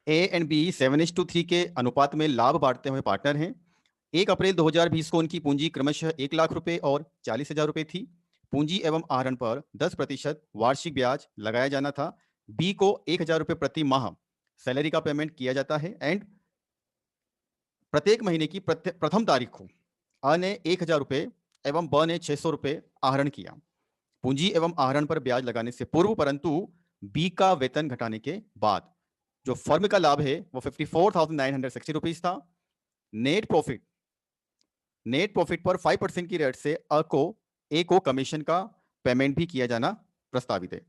A and B 7:3 के अनुपात में लाभ बांटते हुए पार्टनर हैं। 1 अप्रैल 2020 को उनकी पूंजी क्रमशः 1 लाख रुपए और 40,000 रुपए थी। पूंजी एवं आहरण पर 10% वार्षिक ब्याज लगाया जाना था। बी को 1,000 रुपए प्रति माह सैलरी का पेमेंट किया जाता है एंड प्रत्येक महीने की प्रथम तारीख को अ ने 1,000 रुपए एवं ब ने 600 रुपए आहरण किया। पूंजी एवं आहरण पर ब्याज लगाने से पूर्व, परंतु बी का वेतन घटाने के बाद जो फर्म का लाभ है वो 54,960 रुपीज था। नेट प्रॉफिट पर 5% की रेट से ए को कमीशन का पेमेंट भी किया जाना प्रस्तावित है।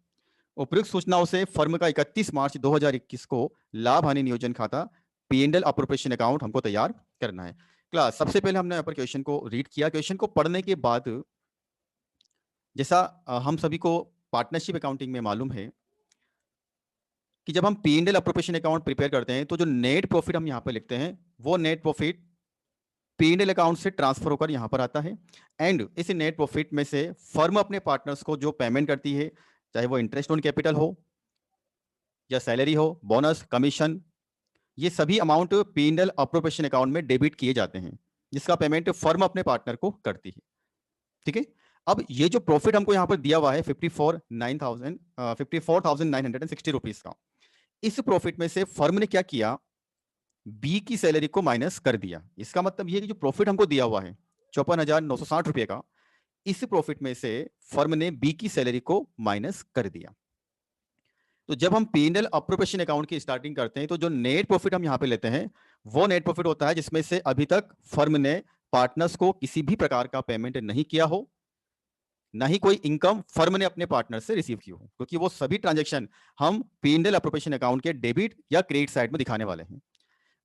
उपयुक्त सूचनाओं से फर्म का 31 मार्च 2021 को लाभ हानि नियोजन खाता P&L अप्रोप्रिएशन अकाउंट हमको तैयार करना है। क्लास सबसे पहले हमने यहाँ पर क्वेश्चन को रीड किया। क्वेश्चन को पढ़ने के बाद जैसा हम सभी को पार्टनरशिप अकाउंटिंग में मालूम है कि जब हम P&L अप्रोप्रिएशन अकाउंट प्रिपेयर करते हैं तो जो नेट प्रॉफिट हम यहाँ पर लिखते हैं वो नेट प्रॉफिट P&L अकाउंट से ट्रांसफर होकर यहाँ पर आता है एंड इस नेट प्रॉफिट में से फर्म अपने पार्टनर्स को जो पेमेंट करती है, चाहे वो इंटरेस्ट ऑन कैपिटल हो या सैलरी हो, बोनस, कमीशन, ये सभी अमाउंट P&L अप्रोप्रिएशन अकाउंट में डेबिट किए जाते हैं, जिसका पेमेंट फर्म अपने पार्टनर को करती है। ठीक है। अब ये जो प्रॉफिट हमको यहाँ पर दिया हुआ है 54,960 रुपीज का, इस प्रॉफिट में से फर्म ने क्या किया, बी की सैलरी को माइनस कर दिया। इसका मतलब ये कि जो प्रॉफिट हमको दिया हुआ है 54,960 रुपए का, इस प्रॉफिट में से फर्म ने बी की सैलरी को माइनस कर दिया। तो जब हम P&L अप्रोप्रिएशन अकाउंट की स्टार्टिंग करते हैं तो जो नेट प्रॉफिट हम यहां पे लेते हैं वो नेट प्रॉफिट होता है जिसमें से अभी तक फर्म ने पार्टनर्स को किसी भी प्रकार का पेमेंट नहीं किया हो, ना ही कोई इनकम फर्म ने अपने पार्टनर से रिसीव की हो, क्योंकि वो सभी ट्रांजैक्शन हम P&L अप्रोप्रिएशन अकाउंट के डेबिट या क्रेडिट साइड में दिखाने वाले हैं।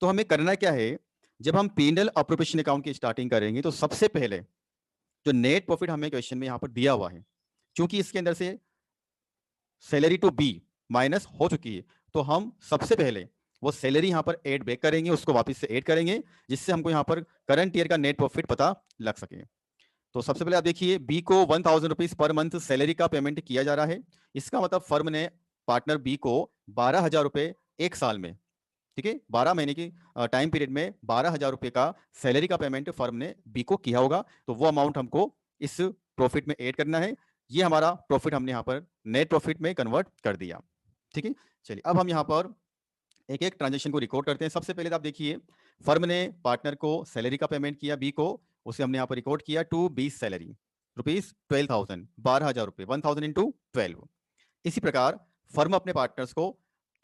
तो हमें करना क्या है, जब हम P&L अप्रोप्रिएशन अकाउंट की स्टार्टिंग करेंगे तो सबसे पहले जो नेट प्रॉफिट हमें क्वेश्चन में यहां पर दिया हुआ है, क्योंकि इसके अंदर से सैलरी टू बी माइनस हो चुकी है, तो हम सबसे पहले वो सैलरी यहां पर ऐड बैक करेंगे, उसको वापस से ऐड करेंगे, जिससे हमको यहां पर करंट ईयर का नेट प्रॉफिट पता लग सके। तो सबसे पहले आप देखिए, बी को 1,000 रुपीज पर मंथ सैलरी का पेमेंट किया जा रहा है। इसका मतलब फर्म ने पार्टनर बी को 12,000 रुपए एक साल में, ठीक है, 12 महीने की टाइम पीरियड में 12,000 रुपए का सैलरी का पेमेंट फर्म ने बी को किया होगा। तो वो अमाउंट हमको इस प्रॉफिट में ऐड करना है। ये हमारा प्रॉफिट हमने यहाँ पर नेट प्रॉफिट में कन्वर्ट कर दिया। ठीक है, चलिए अब हम यहाँ पर एक एक ट्रांजेक्शन को रिकॉर्ड करते हैं। सबसे पहले तो आप देखिए, फर्म ने पार्टनर को सैलरी का पेमेंट किया बी को, उसे हमने यहाँ पर रिकॉर्ड किया टू बी सैलरी रुपीज 12,000, 12,000 रुपए, 1,000 इंटू 12। इसी प्रकार फर्म अपने पार्टनर्स को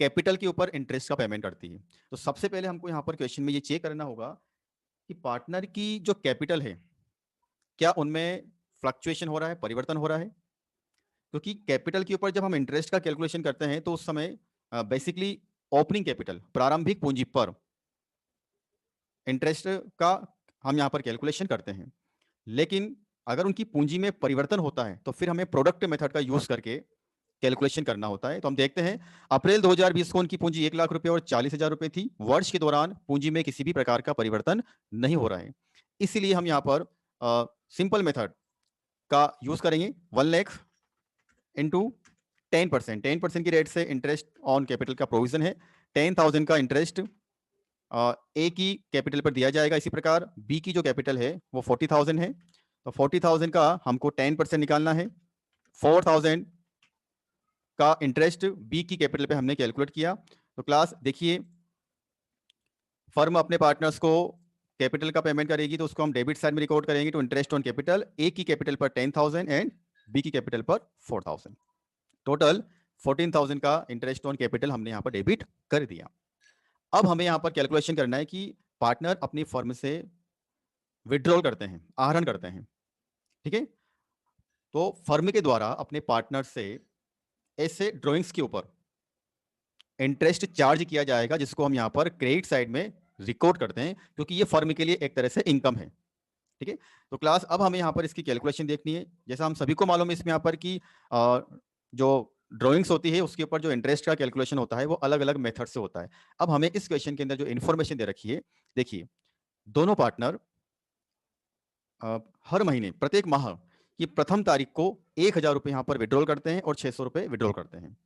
कैपिटल के ऊपर इंटरेस्ट का पेमेंट करती है। तो सबसे पहले हमको यहाँ पर क्वेश्चन में ये चेक करना होगा कि पार्टनर की जो कैपिटल है क्या उनमें फ्लक्चुएशन हो रहा है, परिवर्तन हो रहा है। क्योंकि कैपिटल के ऊपर जब हम इंटरेस्ट का कैलकुलेशन करते हैं तो उस समय बेसिकली ओपनिंग कैपिटल, प्रारंभिक पूंजी पर इंटरेस्ट का हम यहाँ पर कैलकुलेशन करते हैं। लेकिन अगर उनकी पूंजी में परिवर्तन होता है तो फिर हमें प्रोडक्ट मेथड का यूज करके कैलकुलेशन करना होता है। तो हम देखते हैं, अप्रैल 2020 को उनकी पूंजी 1 लाख रुपए और 40,000 रुपए थी। वर्ष के दौरान पूंजी में किसी भी प्रकार का परिवर्तन नहीं हो रहा है, इसीलिए हम यहाँ पर सिंपल मेथड का यूज करेंगे। 1 लाख इंटू 10%, 10% की रेट से इंटरेस्ट ऑन कैपिटल का प्रोविजन है। 10,000 का इंटरेस्ट ए की कैपिटल पर दिया जाएगा। इसी प्रकार बी की जो कैपिटल है वो 40,000 है, तो 40,000 का हमको 10% निकालना है। 4,000 का इंटरेस्ट बी की कैपिटल पे हमने कैलकुलेट किया। तो क्लास देखिए, फर्म अपने पार्टनर्स को कैपिटल का पेमेंट करेगी तो उसको हम डेबिट साइड में रिकॉर्ड करेंगे टू इंटरेस्ट ऑन कैपिटल। ए की कैपिटल पर 10,000 एंड बी की कैपिटल पर 4,000, टोटल 14,000 का इंटरेस्ट ऑन कैपिटल हमने यहाँ पर डेबिट कर दिया। अब हमें यहाँ पर कैलकुलेशन करना है कि पार्टनर अपनी फर्म से विड्रॉल करते हैं, आहरण करते हैं। ठीक है, तो फर्म के द्वारा अपने पार्टनर से ऐसे ड्रॉइंग्स के ऊपर इंटरेस्ट चार्ज किया जाएगा, जिसको हम यहाँ पर क्रेडिट साइड में रिकॉर्ड करते हैं, क्योंकि ये फर्म के लिए एक तरह से इनकम है। ठीक है, तो क्लास अब हमें यहाँ पर इसकी कैलकुलेशन देखनी है। जैसा हम सभी को मालूम है इसमें यहाँ पर कि जो ड्राइंग्स होती है उसके ऊपर जो इंटरेस्ट का कैलकुलेशन होता है वो अलग अलग मेथड से होता है। अब हमें इस क्वेश्चन के अंदर जो इन्फॉर्मेशन दे रखी है, देखिए, दोनों पार्टनर हर महीने प्रत्येक माह की प्रथम तारीख को 1,000 रुपए यहाँ पर विड्रॉल करते हैं और 600 रुपए विड्रॉल करते हैं।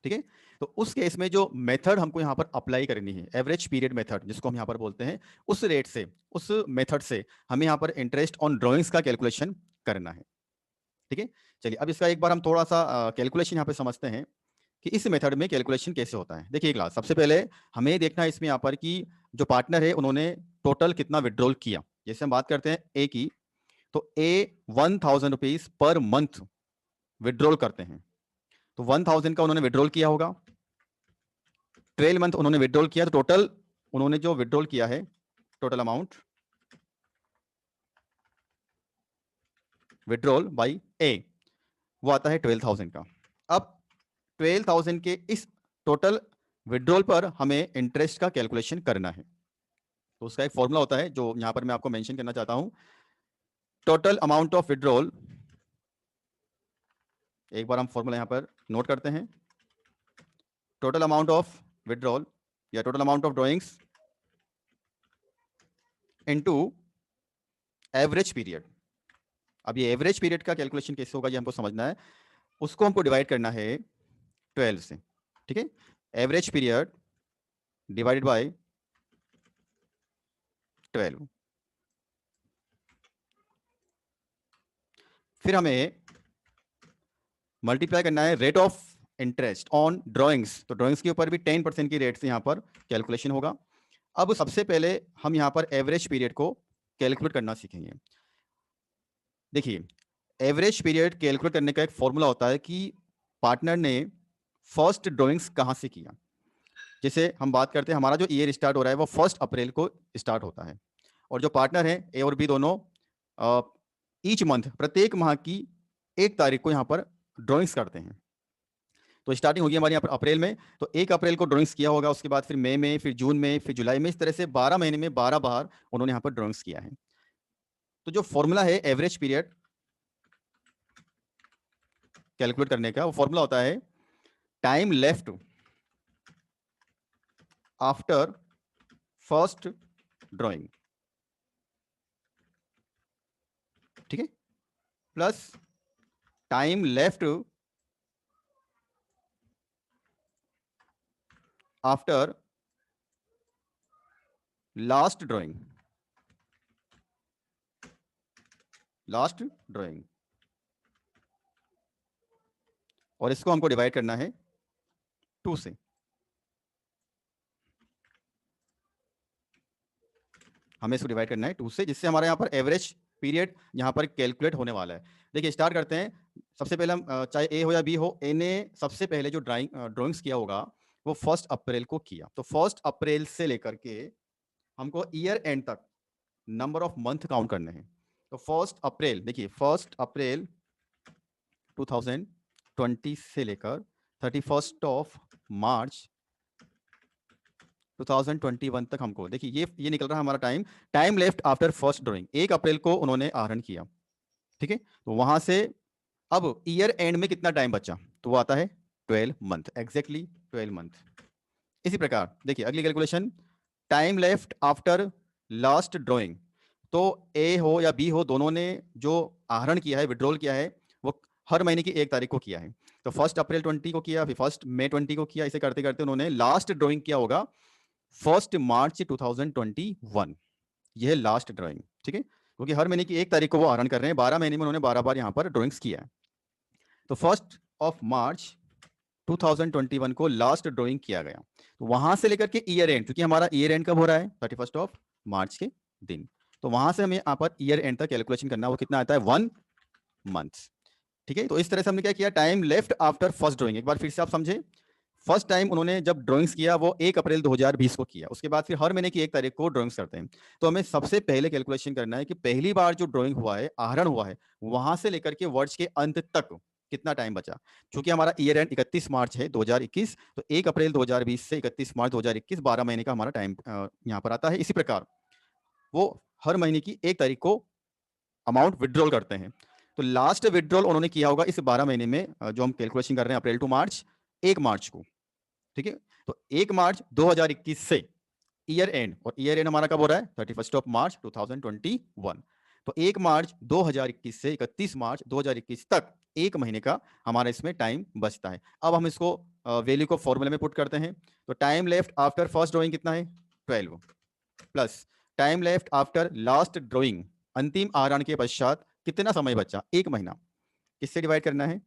ठीक है। तो उस केस में जो मेथड हमको यहाँ पर अप्लाई करनी है, एवरेज पीरियड मेथड जिसको हम यहाँ पर बोलते हैं, उस रेट से, उस मेथड से हमें यहाँ पर इंटरेस्ट ऑन ड्रॉइंग्स का कैलकुलेशन करना है। ठीक है। चलिए अब इसका एक बार हम थोड़ा सा कैलकुलेशन यहाँ पे समझते हैं कि इस मेथड में कैलकुलेशन कैसे होता है। देखिए क्लास, सबसे पहले हमें देखना है इसमें यहाँ पर कि जो पार्टनर है उन्होंने टोटल कितना विड्रॉल किया। जैसे हम बात करते हैं ए की, तो ए 1000 रुपीज पर मंथ विड्रॉल करते हैं। तो 1000 का उन्होंने विड्रॉल किया होगा, 12 मंथ उन्होंने विड्रॉल किया, तो टोटल उन्होंने जो विड्रॉल किया है, टोटल अमाउंट विड्रॉल बाय ए, वो आता है 12,000 का। अब 12,000 के इस टोटल विड्रॉल पर हमें इंटरेस्ट का कैलकुलेशन करना है। तो उसका एक फॉर्मूला होता है जो यहां पर मैं आपको मेंशन करना चाहता हूं। टोटल अमाउंट ऑफ विड्रॉल, एक बार हम फॉर्मूला यहां पर नोट करते हैं। टोटल अमाउंट ऑफ विड्रॉल या total amount of drawings into average period. अब ये एवरेज पीरियड का कैलकुलेशन कैसे होगा ये हमको समझना है। उसको हमको डिवाइड करना है 12 से। ठीक है। Average period divided by 12। फिर हमें मल्टीप्लाई करना है rate of interest on drawings. तो ड्राइंग्स के ऊपर भी 10% की रेट से यहां पर कैलकुलेशन होगा। अब सबसे पहले हम यहां पर एवरेज पीरियड को कैलकुलेट करना सीखेंगे। देखिए, एवरेज पीरियड कैलकुलेट करने का एक फॉर्मूला होता है कि पार्टनर ने फर्स्ट ड्राइंग्स कहां से किया। जैसे हम बात करते हैं, हमारा जो ईयर स्टार्ट हो रहा है वो 1 अप्रैल को स्टार्ट होता है, और जो पार्टनर है ए और बी दोनों ईच मंथ, प्रत्येक माह की 1 तारीख को यहाँ पर ड्राइंग्स करते हैं। तो स्टार्टिंग होगी हमारे यहाँ पर अप्रैल में, तो 1 अप्रैल को ड्राइंग्स किया होगा, उसके बाद फिर मई में, फिर जून में, फिर जुलाई में, इस तरह से 12 महीने में 12 बार उन्होंने यहाँ पर ड्राइंग्स किया है। तो जो फॉर्मूला है एवरेज पीरियड कैलकुलेट करने का, वो फॉर्मूला होता है time left after first drawing, ठीक है, plus time left after last drawing, last drawing, और इसको हमको डिवाइड करना है 2 से। हमें इसको डिवाइड करना है 2 से, जिससे हमारे यहाँ पर एवरेज पीरियड यहाँ पर कैलकुलेट होने वाला है। देखिए स्टार्ट करते हैं। सबसे पहले हम चाहे ए हो या बी हो, ए ने सबसे पहले जो ड्राइंग्स किया होगा वो 1 अप्रैल को किया। तो 1 अप्रैल से लेकर के हमको ईयर एंड तक नंबर ऑफ मंथ काउंट करने हैं। तो 1 अप्रैल, देखिए 1 अप्रैल 2020 से लेकर 31 मार्च 2021 तक हमको, देखिए ये निकल रहा है हमारा time left after first drawing. 1 अप्रैल को उन्होंने आहरण किया, ठीक है। तो वहां से अब ईयर एंड में कितना टाइम बचा, तो वो आता है 12 मंथ, एग्जैक्टली 12 मंथ। इसी प्रकार देखिए अगली calculation, time left after last drawing. तो ए हो या बी हो, दोनों ने जो आहरण किया है, विड्रॉल किया है, वो हर महीने की 1 तारीख को किया है। तो 1 अप्रैल 20 को किया, फिर 1 मई 20 को किया, इसे करते करते उन्होंने लास्ट ड्राइंग किया होगा 1 मार्च 2021। यह है लास्ट ड्राइंग, ठीक है, क्योंकि हर महीने की 1 तारीख को वो आहरण कर रहे हैं, 12 महीने में उन्होंने 12 बार यहाँ पर ड्राइंग्स किया है। तो 1 मार्च 2021 को लास्ट ड्राइंग किया गया। तो वहां से लेकर के ईयर एंड, क्योंकि हमारा ईयर एंड कब हो रहा है, 31 मार्च के दिन, तो वहां से हमें यहाँ पर ईयर एंड तक कैलकुलेशन करना, वो कितना आता है 1 मंथ, ठीक है। तो इस तरह से हमने क्या किया, time left after first drawing. एक बार फिर से आप समझे, फर्स्ट टाइम उन्होंने जब ड्राइंग्स किया वो 1 अप्रैल 2020 को किया, उसके बाद फिर हर महीने की 1 तारीख को ड्राइंग्स करते हैं। तो हमें सबसे पहले कैलकुलेशन करना है कि पहली बार जो ड्राइंग हुआ है, आहरण हुआ है, वहां से लेकर के वर्ष के अंत तक कितना टाइम बचा। क्योंकि हमारा ईयर एंड 31 मार्च है 2021, तो 1 अप्रैल 2020 से 31 मार्च 2021 12 महीने का हमारा टाइम यहाँ पर आता है। इसी प्रकार वो हर महीने की 1 तारीख को अमाउंट विड्रॉल करते हैं। तो लास्ट विड्रॉल उन्होंने किया होगा इस 12 महीने में, जो हम कैलकुलेशन कर रहे हैं अप्रैल टू मार्च, 1 मार्च को, ठीक है। तो 1 मार्च 2021 से ईयर एंड, और ईयर एंड हमारा कब हो रहा है 31 मार्च 2021। तो 1 मार्च 2021 से 31 मार्च 2021 तक 1 महीने का हमारा इसमें टाइम बचता है। अब हम इसको वैल्यू को फॉर्मूले में पुट करते हैं। तो time left after first drawing कितना है 12 plus time left after last drawing, अंतिम आहरण के पश्चात कितना समय बचा, 1 महीना। किससे डिवाइड करना है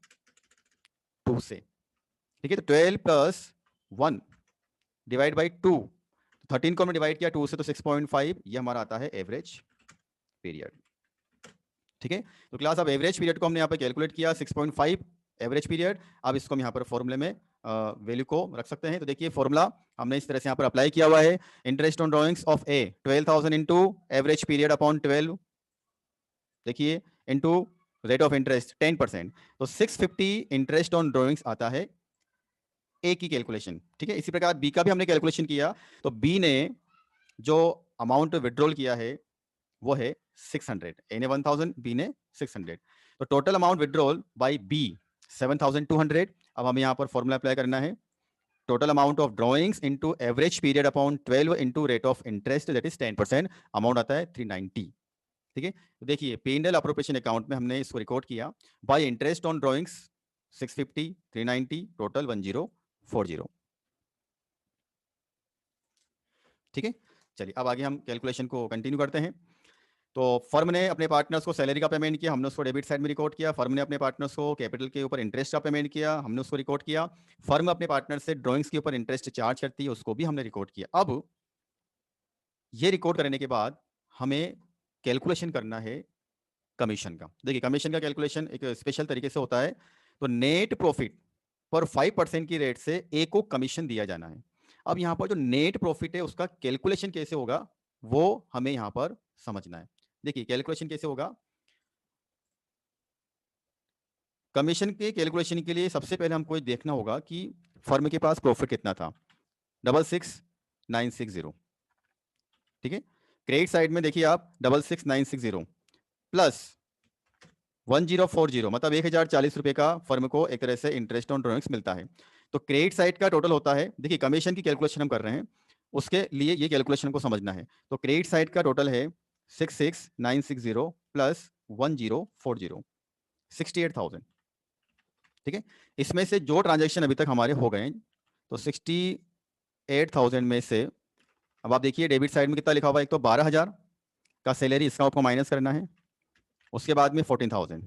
2 से। ठीक है, तो 12 प्लस 1 डिवाइड बाई 2, 13 को हमने डिवाइड किया 2 से तो 6.5, ये हमारा आता है एवरेज पीरियड। ठीक है, तो क्लास अब एवरेज पीरियड को हमने यहाँ पे कैलकुलेट किया 6.5 एवरेज पीरियड। अब इसको हम यहाँ पर फॉर्मूले में वैल्यू को रख सकते हैं। तो देखिए फॉर्मूला हमने इस तरह से यहाँ पर अप्लाई किया हुआ है, interest on drawings of A 12,000 into average period upon 12, देखिए इंटू रेट ऑफ इंटरेस्ट 10%, तो 650 इंटरेस्ट ऑन ड्रॉइंग्स आता है ए की कैलकुलेशन। ठीक है, इसी प्रकार बी का भी हमने कैलकुलेशन किया, तो बी ने जो अमाउंट विड्रॉल किया है वो है 600, ए ने 1000, बी ने 600, तो total amount withdrawal by B 7200। अब हमें यहाँ पर फॉर्मूला अप्लाई करना है, total amount of drawings into average period upon 12 into rate of interest that is 10%, अमाउंट आता है 390। ठीक है, तो देखिए P&L अप्रोप्रिएशन अकाउंट में हमने इसको रिकॉर्ड किया bye interest on drawings 650, 390, total 1040। ठीक है, चलिए अब आगे हम कैलकुलेशन को कंटिन्यू करते हैं। तो फर्म ने अपने पार्टनर्स को सैलरी का पेमेंट किया, हमने उसको डेबिट साइड में रिकॉर्ड किया। फर्म ने अपने पार्टनर्स को कैपिटल के ऊपर इंटरेस्ट का पेमेंट किया, हमने उसको रिकॉर्ड किया। फर्म अपने पार्टनर से ड्राइंग्स के ऊपर इंटरेस्ट चार्ज करती है, उसको भी हमने रिकॉर्ड किया। अब ये रिकॉर्ड करने के बाद हमें कैलकुलेशन करना है कमीशन का। देखिए कमीशन का कैलकुलेशन एक स्पेशल तरीके से होता है। तो नेट प्रॉफिट पर 5% की रेट से ए को कमीशन दिया जाना है। अब यहां पर जो नेट प्रॉफिट है उसका कैलकुलेशन कैसे होगा वो हमें यहां पर समझना है। देखिए कैलकुलेशन कैसे होगा, कमीशन के कैलकुलेशन के लिए सबसे पहले हमको ये देखना होगा कि फर्म के पास प्रॉफिट कितना था, 66960। ठीक है, क्रेडिट साइड में देखिए आप 66960 प्लस 1040, मतलब 1040 रुपए का फर्म को एक तरह से इंटरेस्ट ऑन ड्रॉइंग्स मिलता है। तो क्रेडिट साइड का टोटल होता है, देखिए कमीशन की कैलकुलेशन हम कर रहे हैं, उसके लिए ये कैलकुलेशन को समझना है। तो क्रेडिट साइड का टोटल है 66960 प्लस 1040, 68,000। ठीक है, इसमें से जो ट्रांजेक्शन अभी तक हमारे हो गए, तो 68,000 में से अब आप देखिए डेबिट साइड में कितना लिखा हुआ है, एक तो 12,000 का सैलरी, इसका आपको माइनस करना है, उसके बाद में 14,000,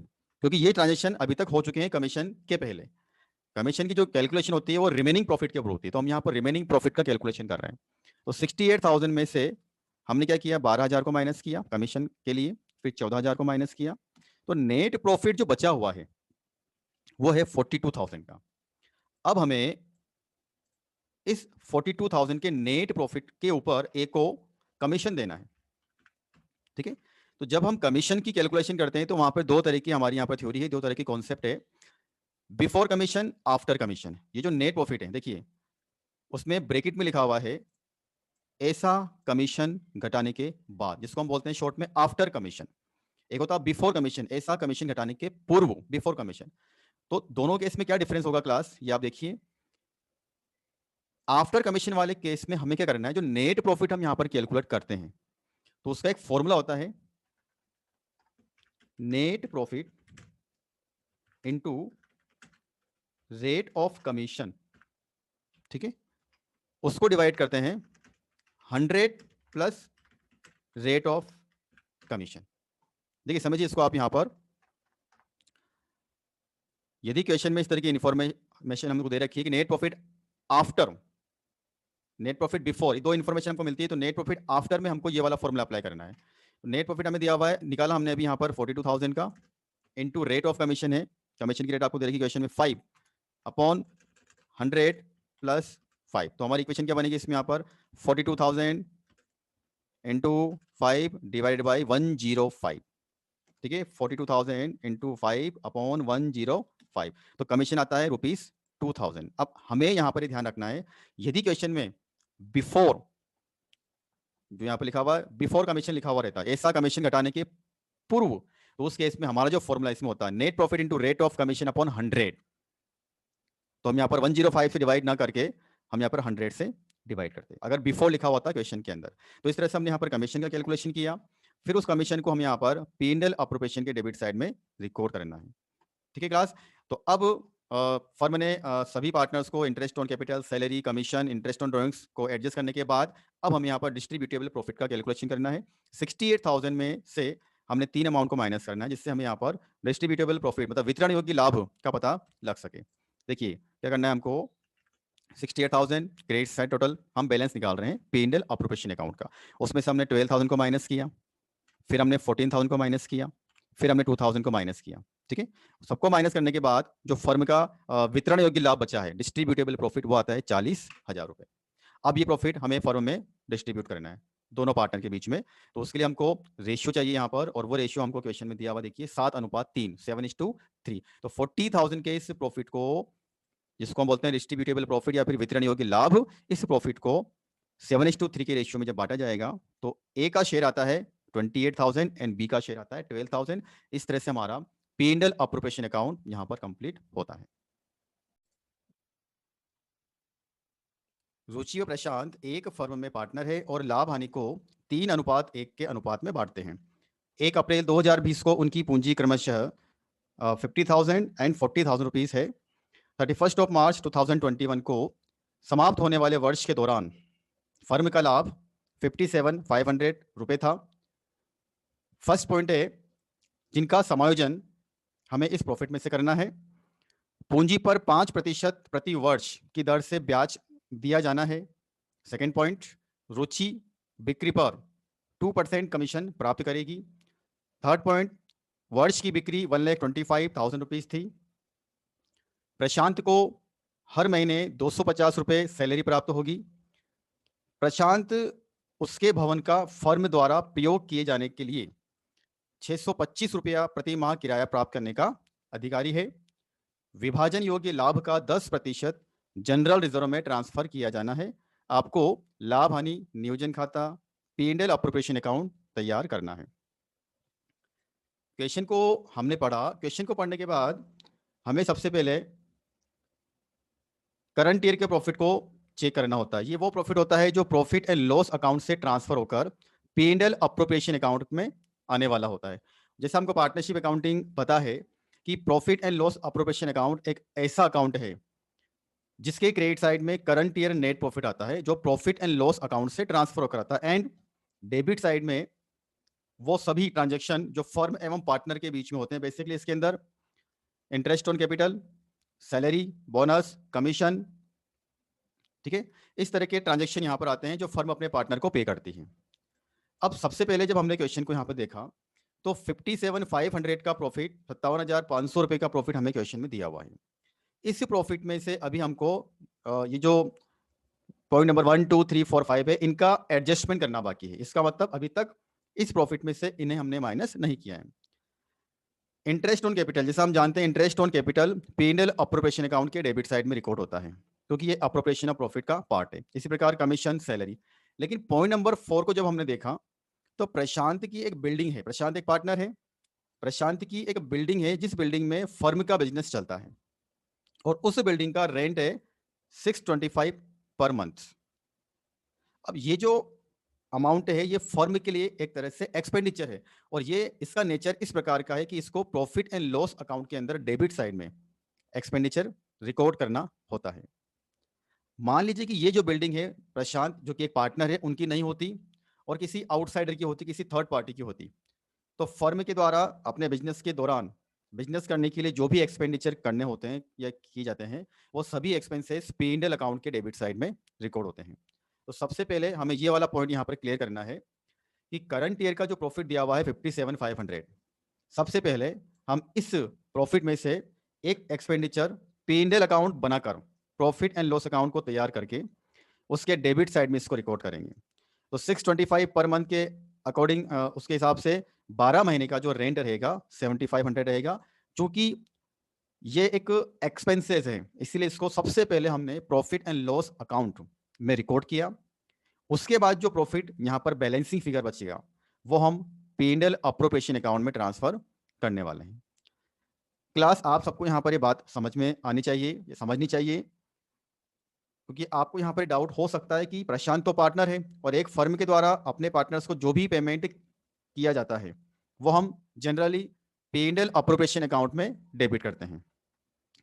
क्योंकि ये ट्रांजेक्शन अभी तक हो चुके हैं कमीशन के पहले। कमीशन की जो कैलकुलेशन होती है वो रिमेनिंग प्रॉफिट के ऊपर होती है, तो हम यहाँ पर रिमेनिंग प्रॉफिट का कैलकुलेशन कर रहे हैं। तो 68,000 में से हमने क्या किया, 12,000 को माइनस किया कमीशन के लिए, फिर 14,000 को माइनस किया, तो नेट प्रॉफिट जो बचा हुआ है वो है 42,000 का। अब हमें इस 42,000 के नेट प्रॉफिट के ऊपर ए को कमीशन देना है। ठीक है, तो जब हम कमीशन की कैलकुलेशन करते हैं तो वहां पर दो तरह की हमारी यहाँ पर थ्योरी है, दो तरह की कॉन्सेप्ट है, बिफोर कमीशन, आफ्टर कमीशन। ये जो नेट प्रॉफिट है देखिए उसमें ब्रैकेट में लिखा हुआ है ऐसा कमीशन घटाने के बाद, जिसको हम बोलते हैं शॉर्ट में आफ्टर कमीशन। एक होता है बिफोर कमीशन, ऐसा कमीशन घटाने के पूर्व, बिफोर कमीशन। तो दोनों केस में क्या डिफरेंस होगा क्लास, ये आप देखिए। आफ्टर कमीशन वाले केस में हमें क्या करना है, जो नेट प्रॉफिट हम यहां पर कैलकुलेट करते हैं तो उसका एक फॉर्मूला होता है, net profit into rate of commission. ठीक है, उसको डिवाइड करते हैं 100 प्लस रेट ऑफ कमीशन। देखिए समझिए इसको आप यहां पर, यदि क्वेश्चन में इस तरह की इंफॉर्मेशन हमको दे रखी है कि net profit after, net profit before, दो इन्फॉर्मेशन हमको मिलती है, तो नेट प्रॉफिट आफ्टर में हमको ये वाला फॉर्मूला अप्लाई करना है। तो नेट प्रॉफिट हमें दिया हुआ है, निकाला हमने अभी यहाँ पर 42,000 का, इनटू रेट ऑफ कमीशन है, कमीशन की रेट आपको दे रखी क्वेश्चन में 5 अपॉन 100 प्लस 5। तो हमारी इक्वेशन क्या बनेगी इसमें, यहाँ पर 42,000 इंटू 5 डिवाइडेड बाई 105। ठीक है, 42,000 इंटू 5 अपॉन 105, तो कमीशन आता है ₹2000। अब हमें यहाँ पर ध्यान रखना है, यदि क्वेश्चन में बिफोर, जो यहाँ पर लिखा हुआ है बिफोर कमीशन लिखा हुआ रहता है, ऐसा कमीशन घटाने के पूर्व, तो उस केस में हमारा जो फॉर्मूला इसमें होता है net profit into rate of commission upon 100। तो हम यहाँ पर 105 से डिवाइड ना करके हम यहाँ पर 100 से डिवाइड करते हैं, अगर बिफोर लिखा हुआ था क्वेश्चन के अंदर। तो इस तरह से हमने यहाँ पर कमीशन का कैलकुलेशन किया, फिर उस कमीशन को हम यहाँ पर P&L अप्रोप्रिएशन के डेबिट साइड में रिकॉर्ड करना है। ठीक है क्लास, तो अब फर्म ने सभी पार्टनर्स को interest on capital, salary, commission, interest on drawings को एडजस्ट करने के बाद अब हमें यहाँ पर डिस्ट्रीब्यूटेबल प्रॉफिट का कैलकुलेशन करना है। 68,000 में से हमने 3 अमाउंट को माइनस करना है, जिससे हमें यहाँ पर डिस्ट्रीब्यूटेबल प्रॉफिट मतलब वितरण योग्य लाभ का पता लग सके। देखिए क्या करना है हमको, 68,000 क्रेडिट है टोटल, हम बैलेंस निकाल रहे हैं P&L अप्रोप्रिएशन अकाउंट का। उसमें से हमने 12,000 को माइनस किया, फिर हमने 14,000 को माइनस किया, फिर हमने 2,000 को माइनस किया। ठीक है, सबको माइनस करने के बाद जो फर्म का वितरण योग्य लाभ बचा है, डिस्ट्रीब्यूटेबल प्रॉफिट, वो आता है 40,000 रुपए। अब ये प्रॉफिट हमें फर्म में डिस्ट्रीब्यूट करना है दोनों पार्टनर के बीच में। तो उसके लिए हमको रेशियो चाहिए यहाँ पर, और वो रेशियो हमको क्वेश्चन में दिया हुआ, देखिए 7:3, 7:3। तो 40,000 के इस प्रॉफिट को, जिसको हम बोलते हैं डिस्ट्रीब्यूटेबल प्रॉफिट या फिर वितरण योग्य लाभ, इस प्रॉफिट को 7:3 के रेशियो में जब बांटा जाएगा तो ए का शेयर आता है 28,000 एंड बी का शेयर आता है 12,000। इस तरह से हमारा P&L अप्रोप्रिएशन अकाउंट यहां पर कंप्लीट होता है। रुचि और प्रशांत एक फर्म में पार्टनर है और लाभ हानि को 3:1 के अनुपात में बांटते हैं। 1 अप्रैल 2020 को उनकी पूंजी क्रमशः 50,000 एंड 40,000 रुपीज है। 31 मार्च 2021 को समाप्त होने वाले वर्ष के दौरान फर्म का लाभ 57,500 रुपए था। फर्स्ट पॉइंट है, जिनका समायोजन हमें इस प्रॉफिट में से करना है। पूंजी पर 5% प्रति वर्ष की दर से ब्याज दिया जाना है। सेकेंड पॉइंट, रुचि बिक्री पर 2% कमीशन प्राप्त करेगी। थर्ड पॉइंट, वर्ष की बिक्री 1,25,000 रुपीज थी। प्रशांत को हर महीने 250 रुपए सैलरी प्राप्त होगी। प्रशांत उसके भवन का फर्म द्वारा प्रयोग किए जाने के लिए 625 रुपया प्रति माह किराया प्राप्त करने का अधिकारी है। विभाजन योग्य लाभ का 10% जनरल रिजर्व में ट्रांसफर किया जाना है। आपको लाभ हानि नियोजन खाता, P&L अप्रोप्रिएशन अकाउंट तैयार करना है। क्वेश्चन को हमने पढ़ा। क्वेश्चन को पढ़ने के बाद हमें सबसे पहले करंट ईयर के प्रॉफिट को चेक करना होता है। ये वो प्रॉफिट होता है जो प्रॉफिट एंड लॉस अकाउंट से ट्रांसफर होकर P&L अप्रोप्रिएशन अकाउंट में आने वाला होता है। जैसे हमको पार्टनरशिप अकाउंटिंग पता है कि profit and loss appropriation account एक ऐसा अकाउंट है जिसके क्रेडिट साइड में करंट ईयर नेट प्रॉफिट आता है जो प्रॉफिट एंड लॉस अकाउंट से ट्रांसफर होकर आता है, एंड डेबिट साइड में वो सभी ट्रांजेक्शन जो फर्म एवं पार्टनर के बीच में होते हैं। बेसिकली इसके अंदर interest on capital, salary, bonus, commission, ठीक है, इस तरह के ट्रांजेक्शन यहाँ पर आते हैं जो फर्म अपने पार्टनर को पे करती है। अब सबसे पहले जब हमने क्वेश्चन को यहाँ पर देखा तो 57,500 का प्रॉफिट, 57,500 रुपए का प्रॉफिट हमें क्वेश्चन में दिया हुआ है। इस प्रॉफिट में से अभी हमको ये जो पॉइंट नंबर 1, 2, 3, 4, 5 है, इनका एडजस्टमेंट करना बाकी है। इसका मतलब अभी तक इस प्रॉफिट में से इन्हें हमने माइनस नहीं किया है। इंटरेस्ट ऑन कैपिटल, जैसा हम जानते हैं interest on capital P&L appropriation account के डेबिट साइड में रिकॉर्ड होता है क्योंकि ये अप्रोप्रिएशन ऑफ प्रॉफिट का पार्ट है। इसी प्रकार कमीशन, सैलरी। लेकिन पॉइंट नंबर 4 को जब हमने देखा तो प्रशांत की एक बिल्डिंग है, प्रशांत एक पार्टनर है, प्रशांत की एक बिल्डिंग है जिस बिल्डिंग में फर्म का बिजनेस चलता है और उस बिल्डिंग का रेंट है 625 पर मंथ। अब ये जो अमाउंट है ये फर्म के लिए एक तरह से एक्सपेंडिचर है और ये इसका नेचर इस प्रकार का है कि इसको प्रॉफिट एंड लॉस अकाउंट के अंदर डेबिट साइड में एक्सपेंडिचर रिकॉर्ड करना होता है। मान लीजिए कि ये जो बिल्डिंग है प्रशांत जो कि एक पार्टनर है उनकी नहीं होती और किसी आउटसाइडर की होती, किसी थर्ड पार्टी की होती, तो फर्म के द्वारा अपने बिजनेस के दौरान बिजनेस करने के लिए जो भी एक्सपेंडिचर करने होते हैं या किए जाते हैं वो सभी एक्सपेंसेस P&L अकाउंट के डेबिट साइड में रिकॉर्ड होते हैं। तो सबसे पहले हमें ये वाला पॉइंट यहाँ पर क्लियर करना है कि करंट ईयर का जो प्रॉफिट दिया हुआ है 57,500, सबसे पहले हम इस प्रॉफिट में से एक एक्सपेंडिचर P&L अकाउंट बनाकर प्रॉफिट एंड लॉस अकाउंट को तैयार करके उसके डेबिट साइड में इसको रिकॉर्ड करेंगे। तो 625 पर मंथ के अकॉर्डिंग उसके हिसाब से 12 महीने का जो रेंट रहेगा 7,500 रहेगा। चूंकि ये एक एक्सपेंसेस है इसलिए इसको सबसे पहले हमने प्रॉफिट एंड लॉस अकाउंट में रिकॉर्ड किया। उसके बाद जो प्रॉफिट यहाँ पर बैलेंसिंग फिगर बचेगा वो हम P&L अप्रोप्रिएशन अकाउंट में ट्रांसफर करने वाले हैं। क्लास आप सबको यहाँ पर ये बात समझ में आनी चाहिए, ये समझनी चाहिए, क्योंकि आपको यहाँ पर डाउट हो सकता है कि प्रशांत तो पार्टनर है और एक फर्म के द्वारा अपने पार्टनर्स को जो भी पेमेंट किया जाता है वो हम जनरली P&L अप्रोप्रिएशन अकाउंट में डेबिट करते हैं।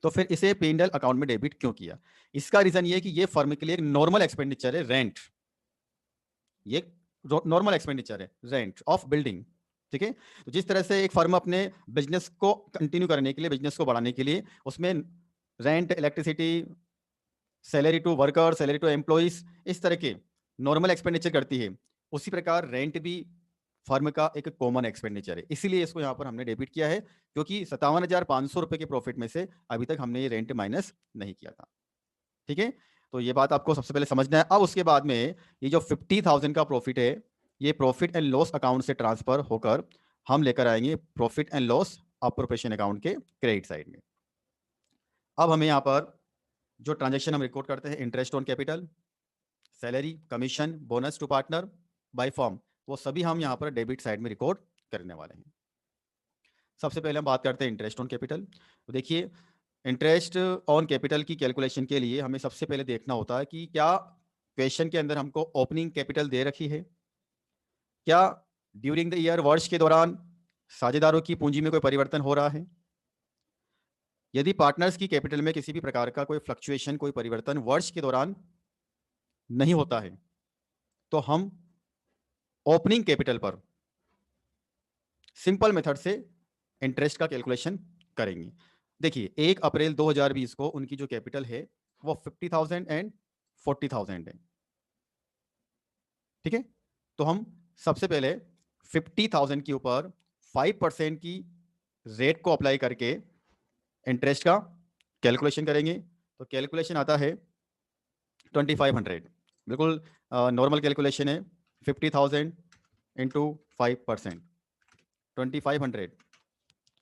तो फिर इसे P&L अकाउंट में डेबिट क्यों किया? इसका रीजन ये है कि ये फर्म के लिए एक नॉर्मल एक्सपेंडिचर है, रेंट। ये नॉर्मल एक्सपेंडिचर है, रेंट ऑफ बिल्डिंग। ठीक है, तो जिस तरह से एक फर्म अपने बिजनेस को कंटिन्यू करने के लिए, बिजनेस को बढ़ाने के लिए उसमें rent, electricity, salary to worker, salary to employees, इस तरह के नॉर्मल एक्सपेंडिचर करती है, उसी प्रकार रेंट भी फर्म का एक कॉमन एक्सपेंडिचर है। इसीलिए इसको यहाँ पर हमने डेबिट किया है, क्योंकि 57,500 रुपए के प्रॉफिट में से अभी तक हमने ये रेंट माइनस नहीं किया था। ठीक है, तो ये बात आपको सबसे पहले समझना है। अब उसके बाद में ये जो 50,000 का प्रॉफिट है, ये प्रॉफिट एंड लॉस अकाउंट से ट्रांसफर होकर हम लेकर आएंगे profit and loss appropriation account के क्रेडिट साइड में। अब हमें यहाँ पर जो ट्रांजेक्शन हम रिकॉर्ड करते हैं, interest on capital, salary, commission, bonus to partner by form, वो सभी हम यहाँ पर डेबिट साइड में रिकॉर्ड करने वाले हैं। सबसे पहले हम बात करते हैं इंटरेस्ट ऑन कैपिटल। तो देखिए, इंटरेस्ट ऑन कैपिटल की कैलकुलेशन के लिए हमें सबसे पहले देखना होता है कि क्या क्वेश्चन के अंदर हमको ओपनिंग कैपिटल दे रखी है, क्या ड्यूरिंग द ईयर, वर्ष के दौरान साझेदारों की पूंजी में कोई परिवर्तन हो रहा है। यदि पार्टनर्स की कैपिटल में किसी भी प्रकार का कोई फ्लक्चुएशन, कोई परिवर्तन वर्ष के दौरान नहीं होता है, तो हम ओपनिंग कैपिटल पर सिंपल मेथड से इंटरेस्ट का कैलकुलेशन करेंगे। देखिए, 1 अप्रैल 2020 को उनकी जो कैपिटल है वो 50,000 एंड 40,000 है। ठीक है, तो हम सबसे पहले 50,000 के ऊपर 5% की रेट को अप्लाई करके इंटरेस्ट का कैलकुलेशन करेंगे। तो कैलकुलेशन आता है 2500, बिल्कुल नॉर्मल कैलकुलेशन है। 50,000 इंटू 5%, 2500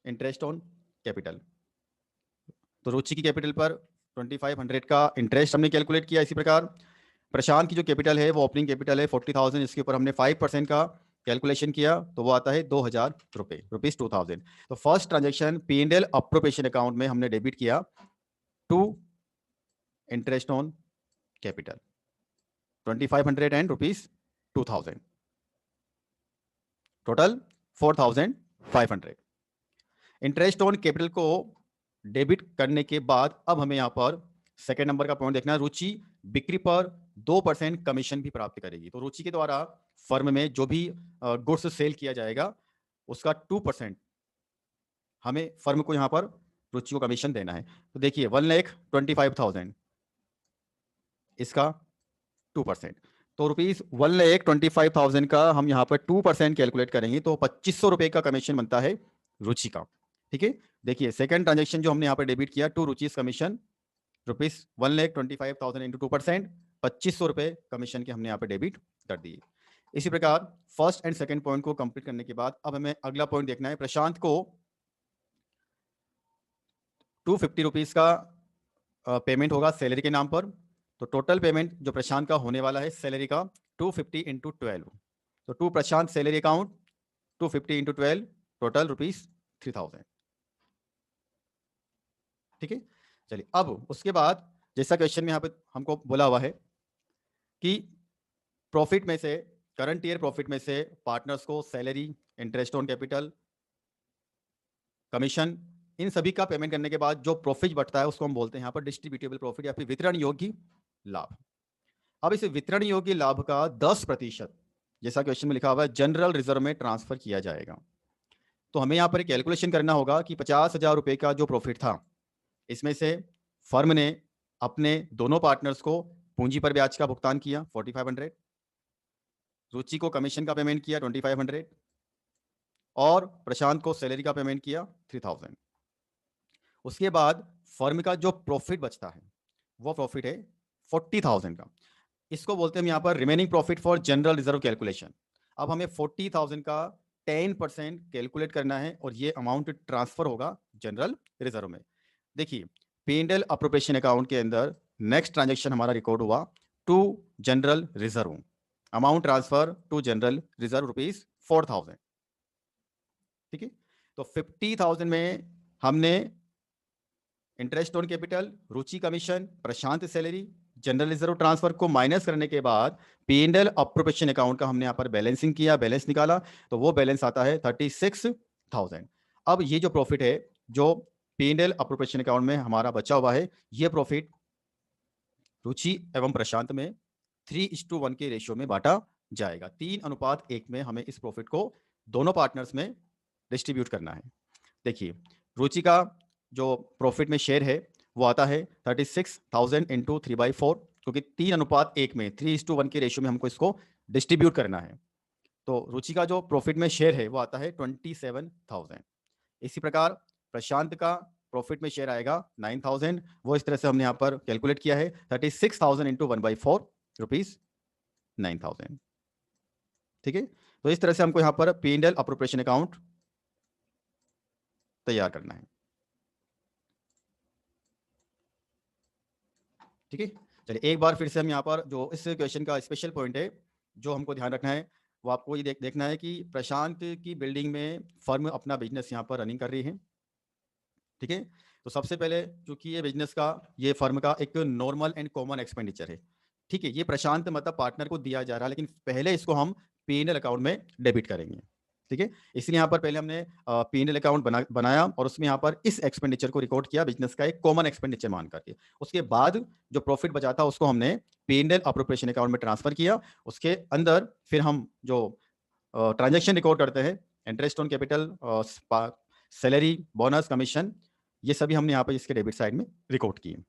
इंटरेस्ट ऑन कैपिटल। तो रुचि की कैपिटल पर 2500 का इंटरेस्ट हमने कैलकुलेट किया। इसी प्रकार प्रशांत की जो कैपिटल है वो ओपनिंग कैपिटल है 40,000, इसके ऊपर हमने 5% का कैलकुलेशन किया, तो वो आता है 2,000 रुपए, रुपीज 2,000। तो first transaction P&L appropriation account में हमने डेबिट किया to interest on capital 2500 and rupees 2,000, total 4,500। Interest on capital को डेबिट करने के बाद अब हमें यहां पर सेकेंड नंबर का पॉइंट देखना है, रुचि बिक्री पर 2% कमीशन भी प्राप्त करेगी। तो रुचि के द्वारा फर्म में जो भी गुड्स सेल किया जाएगा उसका 2% हमें फर्म को यहां पर रुचि को कमीशन देना है। तो देखिए 1,25,000 इसका 2%, तो रुपीज 1,25,000 का हम यहाँ पर 2% कैलकुलेट करेंगे तो 2,500 रुपए का कमीशन बनता है रुचि का। ठीक है, देखिए सेकंड ट्रांजेक्शन जो हमने यहाँ पर डेबिट किया टू रुचिस कमीशन, रुपीज 1,25,000 इंटू 2%, 2,500 रुपए कमीशन के हमने यहाँ पे डेबिट कर दिए। इसी प्रकार फर्स्ट एंड सेकंड पॉइंट को कंप्लीट करने के बाद अब हमें अगला पॉइंट देखना है। प्रशांत को 250 रुपीज का पेमेंट होगा सैलरी के नाम पर। तो टोटल पेमेंट जो प्रशांत का होने वाला है सैलरी का 250 इंटू 12, तो to Prashant salary account 250 into 12, total rupees 3,000। ठीक है, चलिए अब उसके बाद जैसा क्वेश्चन में यहाँ पे हमको बोला हुआ है कि प्रॉफिट में से, करंट ईयर प्रॉफिट में से पार्टनर्स को salary, interest on capital, commission, इन सभी का पेमेंट करने के बाद जो प्रॉफिट बचता है उसको हम बोलते हैं यहाँ पर डिस्ट्रीब्यूटेबल प्रॉफिट या फिर वितरण योग्य लाभ। अब इस वितरण योग्य लाभ का 10% जैसा क्वेश्चन में लिखा हुआ है जनरल रिजर्व में ट्रांसफर किया जाएगा। तो हमें यहाँ पर कैलकुलेशन करना होगा कि 50,000 रुपए का जो प्रॉफिट था इसमें से फर्म ने अपने दोनों पार्टनर्स को पूंजी पर ब्याज का भुगतान किया 4,500, रुचि को कमीशन का पेमेंट किया 2,500 और प्रशांत को सैलरी का पेमेंट किया 3,000। उसके बाद फर्म का जो प्रॉफिट बचता है वो प्रॉफिट है 40,000 का। इसको बोलते हैं हम यहाँ पर remaining profit for general reserve calculation. अब हमें 40,000 का 10% कैलकुलेट करना है और ये अमाउंट ट्रांसफर होगा जनरल रिजर्व में। देखिए P&L अप्रोप्रिएशन अकाउंट के अंदर नेक्स्ट ट्रांजेक्शन हमारा रिकॉर्ड हुआ to general reserve, amount transfer to general reserve rupees 4,000। ठीक है, तो 50,000 में हमने interest on capital, Ruchi commission, Prashant salary, general reserve transfer को माइनस करने के बाद P&L अप्रोप्रिएशन अकाउंट का हमने यहाँ पर बैलेंसिंग किया, बैलेंस निकाला, तो वो बैलेंस आता है 36,000। अब ये जो प्रॉफिट है जो P&L अप्रोप्रिएशन अकाउंट में हमारा बचा हुआ है, ये प्रॉफिट रुचि एवं प्रशांत में 3:1 के रेशियो में बांटा जाएगा। 3:1 में हमें इस प्रॉफिट को दोनों पार्टनर्स में डिस्ट्रीब्यूट करना है। देखिए, रुचि का जो प्रॉफिट में शेयर है वो आता है 36,000 इंटू 3/4, क्योंकि 3:1 में 3:1 के रेशियो में हमको इसको डिस्ट्रीब्यूट करना है। तो रुचि का जो प्रॉफिट में शेयर है वो आता है 27,000। इसी प्रकार प्रशांत का प्रॉफिट में शेयर आएगा 9,000। वो इस तरह से हमने यहाँ पर कैलकुलेट किया है 36,000 इंटू 1/4 रुपीज 9,000। ठीक है, तो इस तरह से हमको यहाँ पर P&L अप्रोप्रिएशन अकाउंट तैयार करना है। ठीक है, चलिए एक बार फिर से हम यहाँ पर जो इस क्वेश्चन का स्पेशल पॉइंट है जो हमको ध्यान रखना है, वो आपको ये देखना है कि प्रशांत की बिल्डिंग में फर्म अपना बिजनेस यहाँ पर रनिंग कर रही है। ठीक है, तो सबसे पहले चूंकि ये बिजनेस का, ये फर्म का एक नॉर्मल एंड कॉमन एक्सपेंडिचर है। ठीक है, ये प्रशांत मतलब पार्टनर को दिया जा रहा है, लेकिन पहले इसको हम P&L अकाउंट में डेबिट करेंगे। ठीक है, इसलिए यहाँ पर पहले हमने P&L अकाउंट बनाया और उसमें यहाँ पर इस एक्सपेंडिचर को रिकॉर्ड किया बिजनेस का एक कॉमन एक्सपेंडिचर मान करके। उसके बाद जो प्रॉफिट बचा था उसको हमने P&L अप्रोप्रिएशन अकाउंट में ट्रांसफर किया। उसके अंदर फिर हम जो ट्रांजेक्शन रिकॉर्ड करते हैं, interest on capital, salary, bonus, commission, ये सभी हमने यहाँ पर इसके डेबिट साइड में रिकॉर्ड किए।